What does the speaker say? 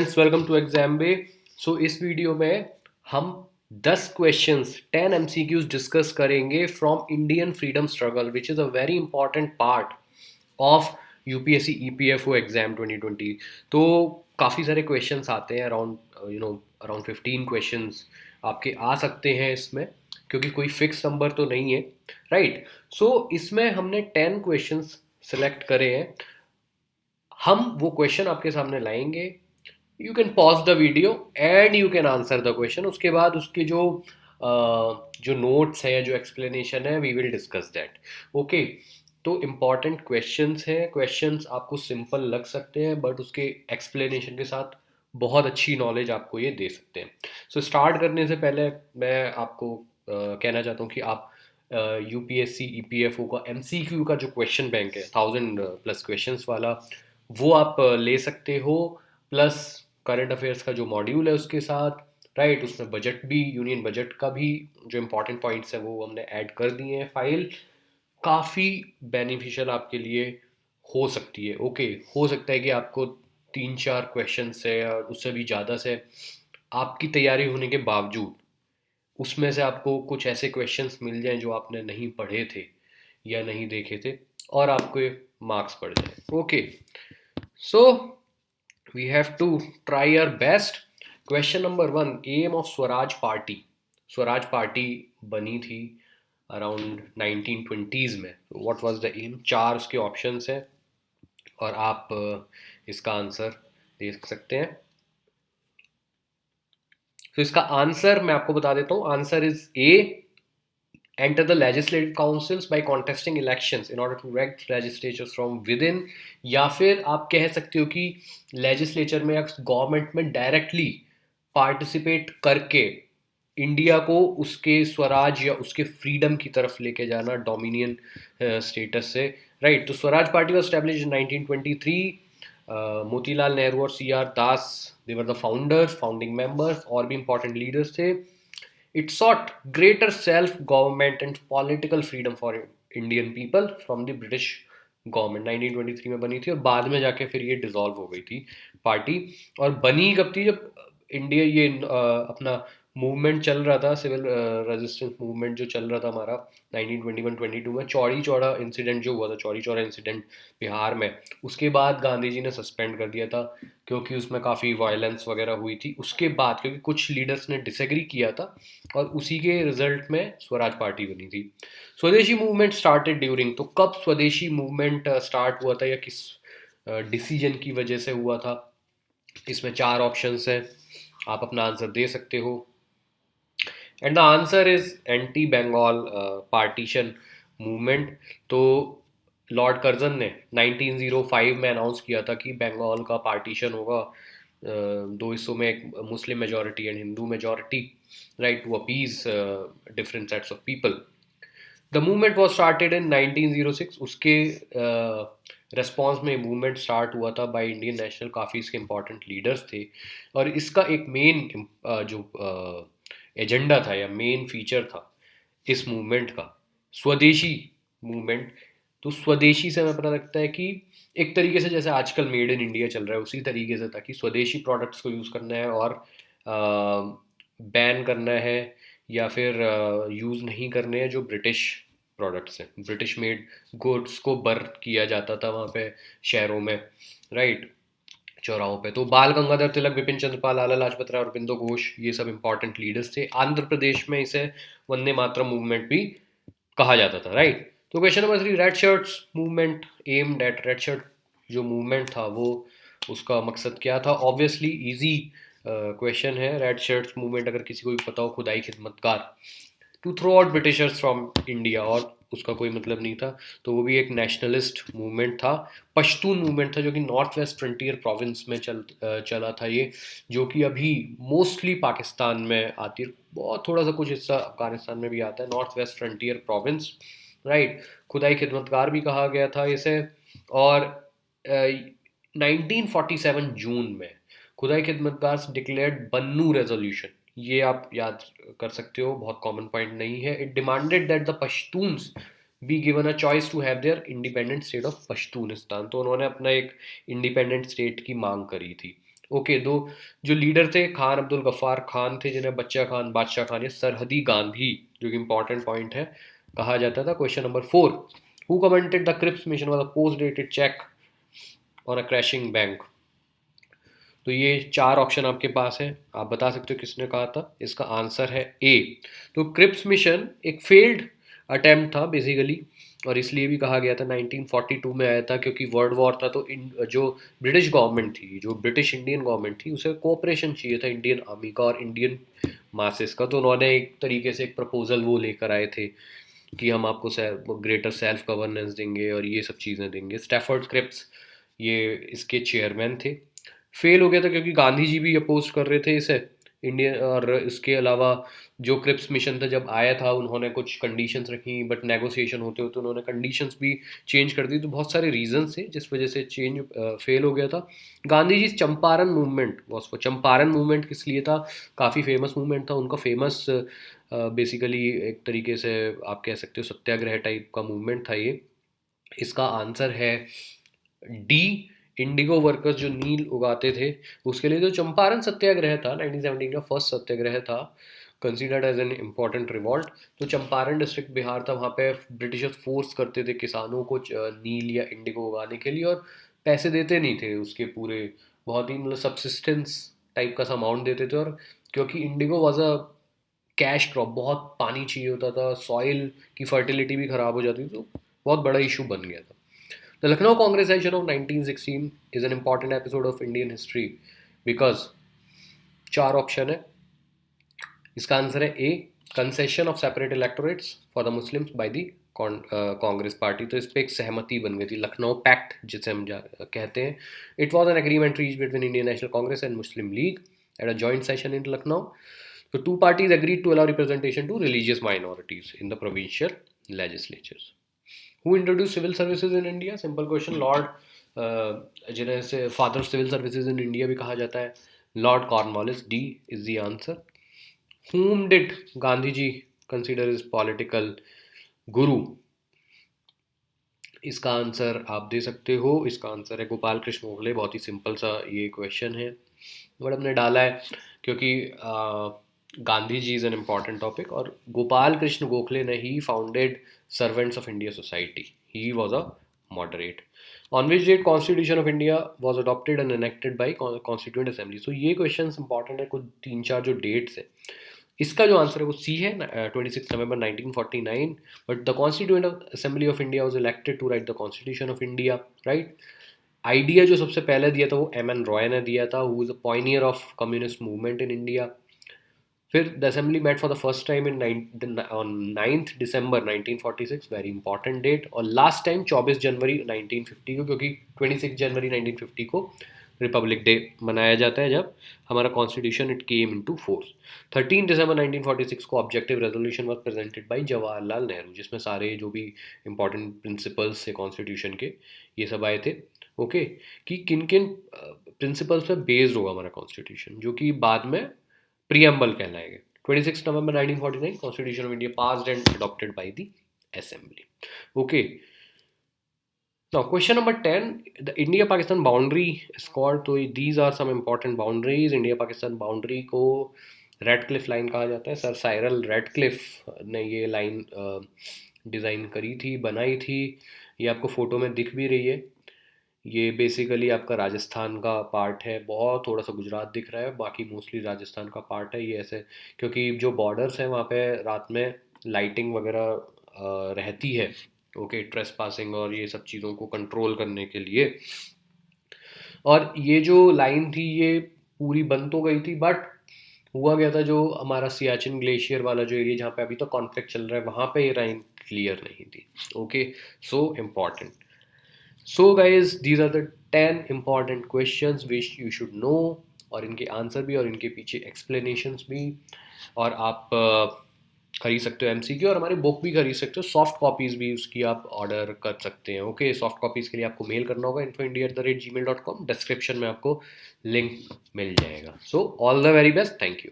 Friends, welcome to exam बे। सो इस video में हम 10 क्वेश्चंस 10 एमसीक्यूज डिस्कस करेंगे from Indian freedom struggle which is a very important part of UPSC EPFO exam 2020। तो काफ़ी सारे questions आते हैं, अराउंड 15 क्वेश्चंस आपके आ सकते हैं इसमें, क्योंकि कोई फिक्स नंबर तो नहीं है, राइट। सो इसमें हमने 10 क्वेश्चंस सेलेक्ट करे हैं। हम वो क्वेश्चन आपके सामने लाएंगे। You can pause the video and you can answer the question. उसके बाद उसके जो नोट्स हैं, जो एक्सप्लेनेशन है, we will discuss that. Okay. तो इम्पॉर्टेंट क्वेश्चंस हैं। क्वेश्चंस आपको सिंपल लग सकते हैं, बट उसके एक्सप्लेनेशन के साथ बहुत अच्छी नॉलेज आपको ये दे सकते हैं। सो स्टार्ट करने से पहले मैं आपको कहना चाहता हूँ कि आप यूपीएससी ईपीएफओ का एमसीक्यू का जो क्वेश्चन बैंक है, 1000+ क्वेश्चंस वाला, वो आप ले सकते हो। प्लस करंट अफेयर्स का जो मॉड्यूल है उसके साथ, राइट, उसमें बजट भी, यूनियन बजट का भी जो इंपॉर्टेंट पॉइंट्स है वो हमने ऐड कर दिए हैं। फाइल काफ़ी बेनिफिशियल आपके लिए हो सकती है। ओके। हो सकता है कि आपको 3-4 क्वेश्चन से और उससे भी ज़्यादा से आपकी तैयारी होने के बावजूद उसमें से आपको कुछ ऐसे क्वेश्चंस मिल जाएं जो आपने नहीं पढ़े थे या नहीं देखे थे, और आपको मार्क्स पड़ जाए। Okay. So we have to try our best. Question number 1, aim of Swaraj party. Swaraj party बनी थी अराउंड 1920s में। What was the aim? चार उसके ऑप्शंस हैं और आप इसका आंसर दे सकते हैं। तो इसका आंसर मैं आपको बता देता हूँ। Answer is a, enter the legislative councils by contesting elections in order to elect legislatures from within। या फिर आप कह सकते हो कि लेजिस्लेचर में या गवर्नमेंट में डायरेक्टली पार्टिसिपेट करके इंडिया को उसके स्वराज या उसके फ्रीडम की तरफ लेके जाना, डोमिनियन स्टेटस से, राइट। तो Swaraj party was establish in 1923। Motilal Nehru और C R Das, they were the founders, founding members. और भी इंपॉर्टेंट लीडर्स थे। It sought greater self-government and political freedom for Indian people from the British government. 1923 में बनी थी और बाद में जाके फिर ये डिसॉल्व हो गई थी पार्टी। और बनी कब थी? जब इंडिया ये अपना मूवमेंट चल रहा था, सिविल रेजिस्टेंस मूवमेंट जो चल रहा था हमारा 1921-22 में। चौड़ी चौड़ा इंसिडेंट जो हुआ था, चौड़ी चौड़ा इंसिडेंट बिहार में, उसके बाद गांधी जी ने सस्पेंड कर दिया था, क्योंकि उसमें काफ़ी वायलेंस वगैरह हुई थी उसके बाद, क्योंकि कुछ लीडर्स ने डिसएग्री किया था, और उसी के रिजल्ट में स्वराज पार्टी बनी थी। स्वदेशी मूवमेंट स्टार्टेड ड्यूरिंग। तो कब स्वदेशी मूवमेंट स्टार्ट हुआ था या किस डिसीजन की वजह से हुआ था? इसमें चार ऑप्शंस हैं, आप अपना आंसर दे सकते हो। And the answer is anti Bengal partition movement. तो लॉर्ड कर्जन ने 1905 में अनाउंस किया था कि बंगाल का पार्टीशन होगा, दो हिस्सों में, एक Muslim majority and Hindu majority, right, to appease different sets of people. The movement was started in 1906। उसके रेस्पॉन्स में मूवमेंट स्टार्ट हुआ था बाय इंडियन नेशनल। काफ़ी इसके इंपॉर्टेंट लीडर्स थे, और इसका एक मेन जो एजेंडा था या मेन फीचर था इस मूवमेंट का, स्वदेशी मूवमेंट। तो स्वदेशी से हमें पता लगता है कि एक तरीके से जैसे आजकल मेड इन इंडिया चल रहा है, उसी तरीके से था कि स्वदेशी प्रोडक्ट्स को यूज़ करना है और बैन करना है या फिर यूज़ नहीं करने हैं जो ब्रिटिश प्रोडक्ट्स हैं। ब्रिटिश मेड गुड्स को बर्न किया जाता था वहाँ पे शहरों में, राइट, चौराहों पे। तो बाल गंगाधर तिलक, बिपिन चंद्रपाल, लाला लाजपत राय और बिंदु घोष, ये सब इंपॉर्टेंट लीडर्स थे। आंध्र प्रदेश में इसे वंदे मातरम मूवमेंट भी कहा जाता था, राइट। तो question number 3, red shirts movement aimed at. Red shirt जो मूवमेंट था वो, उसका मकसद क्या था? ऑब्वियसली इजी क्वेश्चन है। रेड शर्ट्स मूवमेंट अगर किसी को भी पता हो, Khudai Khidmatgar, to throw out Britishers from India, और उसका कोई मतलब नहीं था। तो वो भी एक नेशनलिस्ट मूवमेंट था। पश्तून मूवमेंट था जो कि नॉर्थ वेस्ट फ्रंटियर प्रोविंस में चला था ये, जो कि अभी मोस्टली पाकिस्तान में आती है, बहुत थोड़ा सा कुछ हिस्सा अफगानिस्तान में भी आता है, north west frontier province, right. खुदाई खिदमतकार भी कहा गया था इसे। और 1947 जून में खुदाई खिदमतगार डिक्लेयर्ड बन्नू रेजोल्यूशन। ये आप याद कर सकते हो, बहुत कॉमन पॉइंट नहीं है। It demanded that the Pashtuns be given a choice to have their independent state of Pashtunistan. तो उन्होंने अपना एक इंडिपेंडेंट स्टेट की मांग करी थी, ओके, दो जो लीडर थे खान अब्दुल गफ्फार खान थे, जिन्हें बच्चा खान, बादशाह खान या सरहदी गांधी, जो कि इंपॉर्टेंट पॉइंट है, कहा जाता था। Question number 4, who commented the Cripps mission was a post dated cheque on a crashing bank. तो ये चार ऑप्शन आपके पास है, आप बता सकते हो किसने कहा था। इसका आंसर है ए। तो क्रिप्स मिशन एक फेल्ड अटेम्प्ट था बेसिकली, और इसलिए भी कहा गया था 1942 में आया था, क्योंकि वर्ल्ड वॉर था, तो जो ब्रिटिश गवर्नमेंट थी, जो ब्रिटिश इंडियन गवर्नमेंट थी, उसे कोऑपरेशन चाहिए था इंडियन आर्मी का और इंडियन मासेस का। तो उन्होंने एक तरीके से एक प्रपोजल वो लेकर आए थे कि हम आपको ग्रेटर सेल्फ गवर्नेंस देंगे और ये सब चीज़ें देंगे। स्टैफर्ड क्रिप्स ये इसके चेयरमैन थे। फेल हो गया था क्योंकि गांधी जी भी अपोज कर रहे थे इसे, इंडियन। और इसके अलावा जो क्रिप्स मिशन था जब आया था, उन्होंने कुछ कंडीशंस रखी, बट नेगोशिएशन होते होते उन्होंने कंडीशंस भी चेंज कर दी। तो बहुत सारे रीजंस थे जिस वजह से चेंज फेल हो गया था। Gandhi ji Champaran movement was for, Champaran movement किस लिए था, काफ़ी फेमस मूवमेंट था उनका, फेमस बेसिकली एक तरीके से आप कह सकते हो सत्याग्रह टाइप का मूवमेंट था ये। इसका आंसर है डी, इंडिगो वर्कर्स जो नील उगाते थे उसके लिए जो चंपारण सत्याग्रह था 1917 का फर्स्ट सत्याग्रह था, considered as an important revolt. तो चंपारण डिस्ट्रिक्ट बिहार था, वहाँ पे ब्रिटिशर्स फोर्स करते थे किसानों को नील या इंडिगो उगाने के लिए, और पैसे देते नहीं थे उसके पूरे, बहुत ही मतलब सब्सिस्टेंस टाइप का अमाउंट देते थे। और क्योंकि Indigo was a cash crop, बहुत पानी चाहिए होता था, सॉइल की फर्टिलिटी भी ख़राब हो जाती थी, तो बहुत बड़ा इशू बन गया था। The Lucknow Congress session of 1916 is an important episode of Indian history because चार ऑप्शन है। इसका आंसर है A, concession of separate electorates for the Muslims by the Congress party. तो इस पर एक सहमति बन गई थी, लखनऊ पैक्ट जिसे हम कहते हैं। It was an agreement reach between Indian national Congress and Muslim league at a joint session in Lucknow. So two parties agreed to allow representation to religious minorities in the provincial legislatures. Who introduced civil services in India? Simple question. Lord, जिन्हें से father of civil services in India भी कहा जाता है, Lord Cornwallis. D is the answer. Whom did Gandhi ji consider his political guru? इसका answer आप दे सकते हो, इसका आंसर है गोपाल कृष्ण गोखले। बहुत ही सिंपल सा ये क्वेश्चन है, बट हमने डाला है क्योंकि Gandhi ji is an important topic, और गोपाल कृष्ण गोखले ने ही founded Servants of India Society. He was a moderate. On which date constitution of India was adopted and enacted by constituent assembly. So ये क्वेश्चन इंपॉर्टेंट है, कुछ तीन चार जो डेट्स है। इसका जो आंसर है वो सी है, 26 नवंबर 1949। But the constituent assembly of India was elected to write the constitution of India, right. Idea जो सबसे पहले दिया था वो एम एन रॉय ने दिया था, who is a pioneer of communist movement in India. फिर the assembly met for the first time on 9 December 1946, very important date. और लास्ट टाइम 24 जनवरी 1950 को, क्योंकि 26 जनवरी 1950 को रिपब्लिक डे मनाया जाता है जब हमारा constitution it came into force. 13 दिसंबर 1946 को objective resolution was presented by Jawaharlal Nehru, जिसमें सारे जो भी इंपॉर्टेंट प्रिंसिपल्स थे कॉन्स्टिट्यूशन के ये सब आए थे। ओके, कि किन किन प्रिंसिपल्स पे बेस्ड होगा हमारा कॉन्स्टिट्यूशन, जो कि बाद में प्रियम्बल कहलाएगा। 26 नवंबर 1949 constitution of India passed and adopted by the assembly. Okay, now question number 10, the India Pakistan boundary is called, तो these are some important boundaries। India Pakistan boundary को रेड क्लिफ लाइन कहा जाता है। सर साइरल रेड क्लिफ ने ये line design करी थी, बनाई थी। ये आपको फ़ोटो में दिख भी रही है। ये बेसिकली आपका राजस्थान का पार्ट है, बहुत थोड़ा सा गुजरात दिख रहा है, बाकी मोस्टली राजस्थान का पार्ट है ये ऐसे, क्योंकि जो बॉर्डर्स हैं वहाँ पे रात में लाइटिंग वगैरह रहती है। ओके, ट्रेस पासिंग और ये सब चीज़ों को कंट्रोल करने के लिए। और ये जो लाइन थी ये पूरी बन तो गई थी, बट हुआ गया था जो हमारा सियाचिन ग्लेशियर वाला जो एरिया जहाँ पे अभी तक कॉन्फ्लिक्ट चल रहा है, वहाँ पे ये लाइन क्लियर नहीं थी। Okay, so important. So guys, these are the 10 important questions which you should know, और इनके आंसर भी और इनके पीछे एक्सप्लेनेशंस भी। और आप खरीद सकते हो एमसीक्यू, और हमारी बुक भी खरीद सकते हो, सॉफ्ट कॉपीज़ भी उसकी आप ऑर्डर कर सकते हैं। ओके, सॉफ्ट कॉपीज़ के लिए आपको मेल करना होगा info@gmail.com, डिस्क्रिप्शन में आपको लिंक मिल जाएगा। So all the very best, thank you.